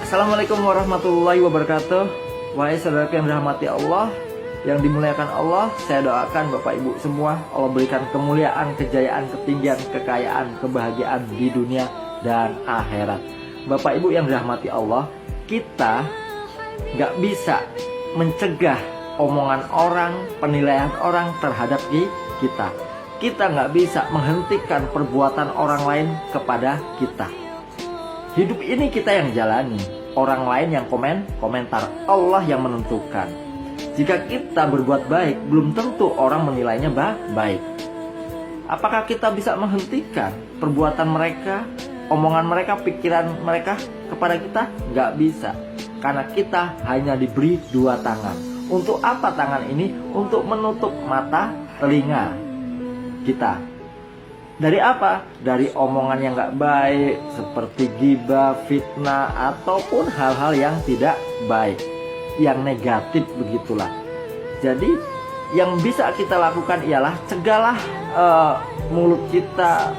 Assalamualaikum warahmatullahi wabarakatuh. Wahai saudara yang dirahmati Allah, yang dimuliakan Allah, saya doakan Bapak Ibu semua Allah berikan kemuliaan, kejayaan, ketinggian, kekayaan, kebahagiaan di dunia dan akhirat. Bapak Ibu yang dirahmati Allah, kita nggak bisa mencegah omongan orang, penilaian orang terhadap kita. Kita nggak bisa menghentikan perbuatan orang lain kepada kita. Hidup ini kita yang jalani, orang lain yang komentar, Allah yang menentukan. Jika kita berbuat baik, belum tentu orang menilainya baik. Apakah kita bisa menghentikan perbuatan mereka, omongan mereka, pikiran mereka kepada kita? Nggak bisa, karena kita hanya diberi dua tangan. Untuk apa tangan ini? Untuk menutup mata, telinga kita. Dari apa? Dari omongan yang gak baik, seperti ghibah, fitnah, ataupun hal-hal yang tidak baik, yang negatif begitulah. Jadi yang bisa kita lakukan ialah cegahlah mulut kita,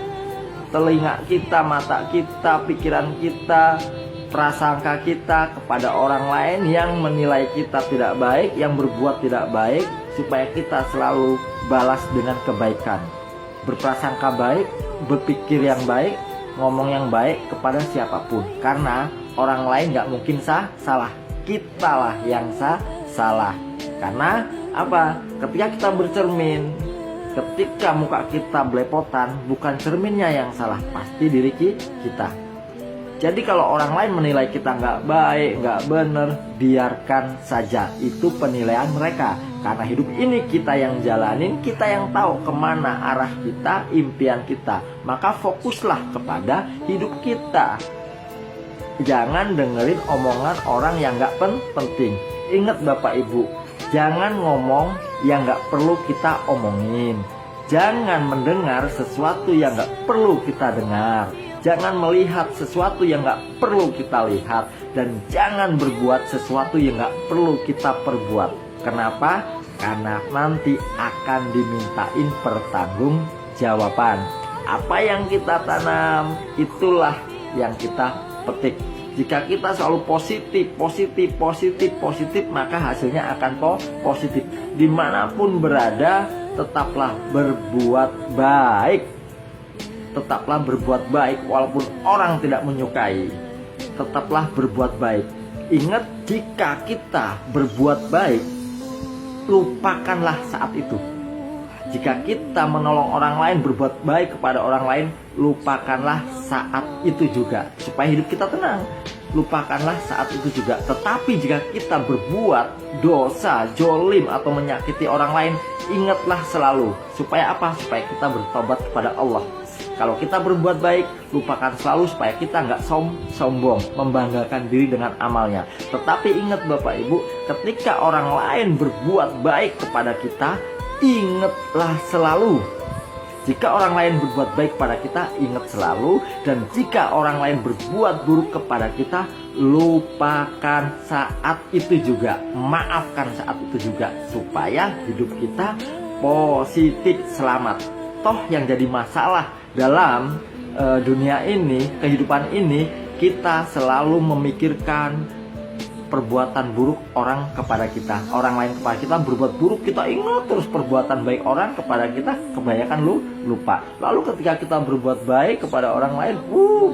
telinga kita, mata kita, pikiran kita, prasangka kita kepada orang lain yang menilai kita tidak baik, yang berbuat tidak baik, supaya kita selalu balas dengan kebaikan. Berprasangka baik, berpikir yang baik, ngomong yang baik kepada siapapun. Karena orang lain gak mungkin salah, kitalah yang salah. Karena apa? Ketika kita bercermin, ketika muka kita belepotan, bukan cerminnya yang salah, pasti diri kita. Jadi kalau orang lain menilai kita gak baik, gak bener, biarkan saja. Itu penilaian mereka. Karena hidup ini kita yang jalanin, kita yang tahu kemana arah kita, impian kita. Maka fokuslah kepada hidup kita. Jangan dengerin omongan orang yang gak penting. Ingat Bapak Ibu, jangan ngomong yang gak perlu kita omongin. Jangan mendengar sesuatu yang gak perlu kita dengar. Jangan melihat sesuatu yang gak perlu kita lihat. Dan jangan berbuat sesuatu yang gak perlu kita perbuat. Kenapa? Karena nanti akan dimintain pertanggungjawaban. Apa yang kita tanam, itulah yang kita petik. Jika kita selalu positif, maka hasilnya akan positif. Dimanapun berada, tetaplah berbuat baik. Tetaplah berbuat baik walaupun orang tidak menyukai. Tetaplah berbuat baik. Ingat, jika kita berbuat baik, lupakanlah saat itu. Jika kita menolong orang lain, berbuat baik kepada orang lain, lupakanlah saat itu juga. Supaya hidup kita tenang, lupakanlah saat itu juga. Tetapi jika kita berbuat dosa, jolim, atau menyakiti orang lain, ingatlah selalu. Supaya apa? Supaya kita bertobat kepada Allah. Kalau kita berbuat baik, lupakan selalu supaya kita nggak sombong, membanggakan diri dengan amalnya. Tetapi ingat Bapak Ibu, ketika orang lain berbuat baik kepada kita, ingatlah selalu. Jika orang lain berbuat baik kepada kita, ingat selalu. Dan jika orang lain berbuat buruk kepada kita, lupakan saat itu juga. Maafkan saat itu juga. Supaya hidup kita positif, selamat. Toh yang jadi masalah dalam dunia ini, kehidupan ini, kita selalu memikirkan perbuatan buruk orang kepada kita. Orang lain kepada kita berbuat buruk, kita ingat terus perbuatan baik orang kepada kita, kebanyakan lupa. Lalu ketika kita berbuat baik kepada orang lain,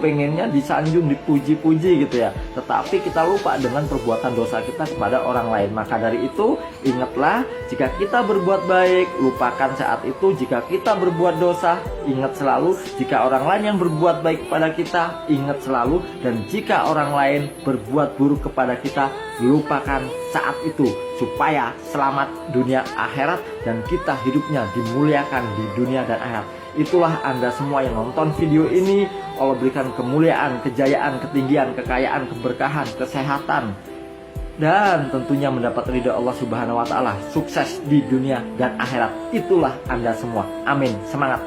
pengennya disanjung, dipuji-puji gitu ya. Tetapi kita lupa dengan perbuatan dosa kita kepada orang lain. Maka dari itu, ingatlah, jika kita berbuat baik, lupakan saat itu. Jika kita berbuat dosa, ingat selalu. Jika orang lain yang berbuat baik kepada kita, ingat selalu. Dan jika orang lain berbuat buruk kepada kita, lupakan saat itu. Supaya selamat dunia akhirat dan kita hidupnya dimuliakan di dunia dan akhirat. Itulah Anda semua yang nonton video ini, Allah berikan kemuliaan, kejayaan, ketinggian, kekayaan, keberkahan, kesehatan, dan tentunya mendapat ridha Allah Subhanahu wa Ta'ala. Sukses di dunia dan akhirat. Itulah Anda semua. Amin. Semangat.